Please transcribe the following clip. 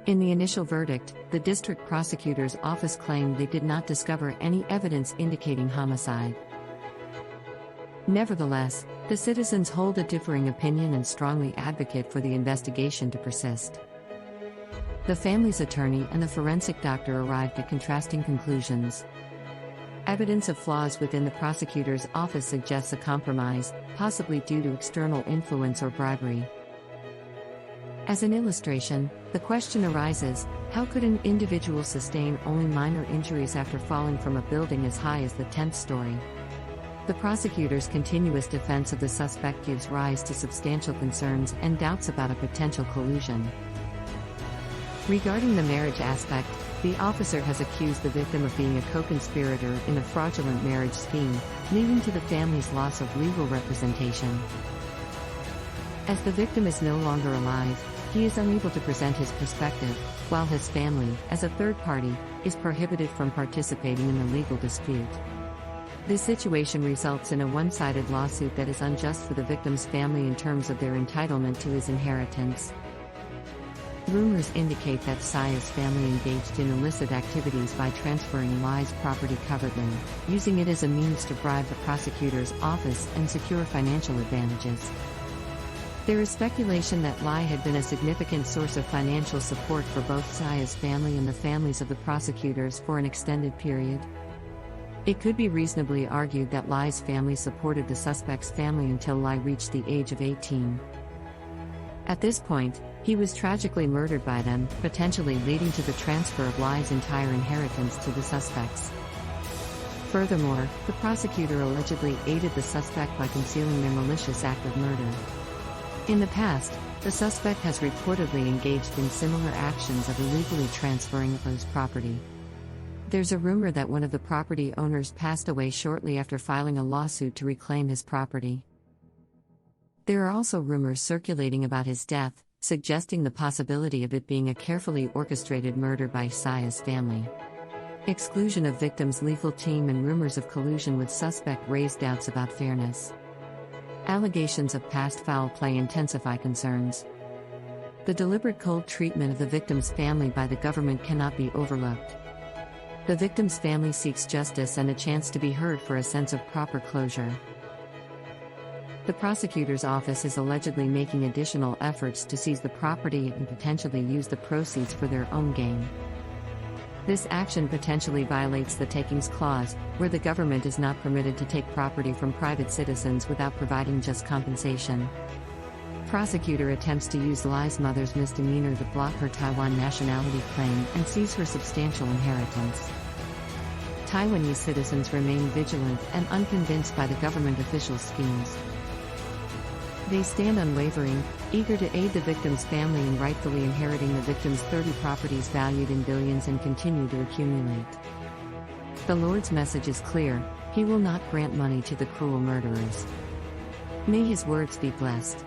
In the initial verdict, the district prosecutor's office claimed they did not discover any evidence indicating homicide. Nevertheless, the citizens hold a differing opinion and strongly advocate for the investigation to persist. The family's attorney and the forensic doctor arrived at contrasting conclusions. Evidence of flaws within the prosecutor's office suggests a compromise, possibly due to external influence or bribery. As an illustration, the question arises, how could an individual sustain only minor injuries after falling from a building as high as the 10th story? The prosecutor's continuous defense of the suspect gives rise to substantial concerns and doubts about a potential collusion. Regarding the marriage aspect, the officer has accused the victim of being a co-conspirator in a fraudulent marriage scheme, leading to the family's loss of legal representation. As the victim is no longer alive, he is unable to present his perspective, while his family, as a third party, is prohibited from participating in the legal dispute. This situation results in a one-sided lawsuit that is unjust for the victim's family in terms of their entitlement to his inheritance. Rumors indicate that Saya's family engaged in illicit activities by transferring Lai's property covertly, using it as a means to bribe the prosecutor's office and secure financial advantages. There is speculation that Lai had been a significant source of financial support for both Saya's family and the families of the prosecutors for an extended period. It could be reasonably argued that Lai's family supported the suspect's family until Lai reached the age of 18. At this point, he was tragically murdered by them, potentially leading to the transfer of Lai's entire inheritance to the suspects. Furthermore, the prosecutor allegedly aided the suspect by concealing their malicious act of murder. In the past, the suspect has reportedly engaged in similar actions of illegally transferring Lai's property. There's a rumor that one of the property owners passed away shortly after filing a lawsuit to reclaim his property. There are also rumors circulating about his death, suggesting the possibility of it being a carefully orchestrated murder by Saya's family. Exclusion of victim's legal team and rumors of collusion with suspect raise doubts about fairness. Allegations of past foul play intensify concerns. The deliberate cold treatment of the victim's family by the government cannot be overlooked. The victim's family seeks justice and a chance to be heard for a sense of proper closure. The prosecutor's office is allegedly making additional efforts to seize the property and potentially use the proceeds for their own gain. This action potentially violates the takings clause, where the government is not permitted to take property from private citizens without providing just compensation. Prosecutor attempts to use Lai's mother's misdemeanor to block her Taiwan nationality claim and seize her substantial inheritance. Taiwanese citizens remain vigilant and unconvinced by the government officials' schemes. They stand unwavering, eager to aid the victim's family in rightfully inheriting the victim's 30 properties valued in billions and continue to accumulate. The Lord's message is clear: He will not grant money to the cruel murderers. May His words be blessed.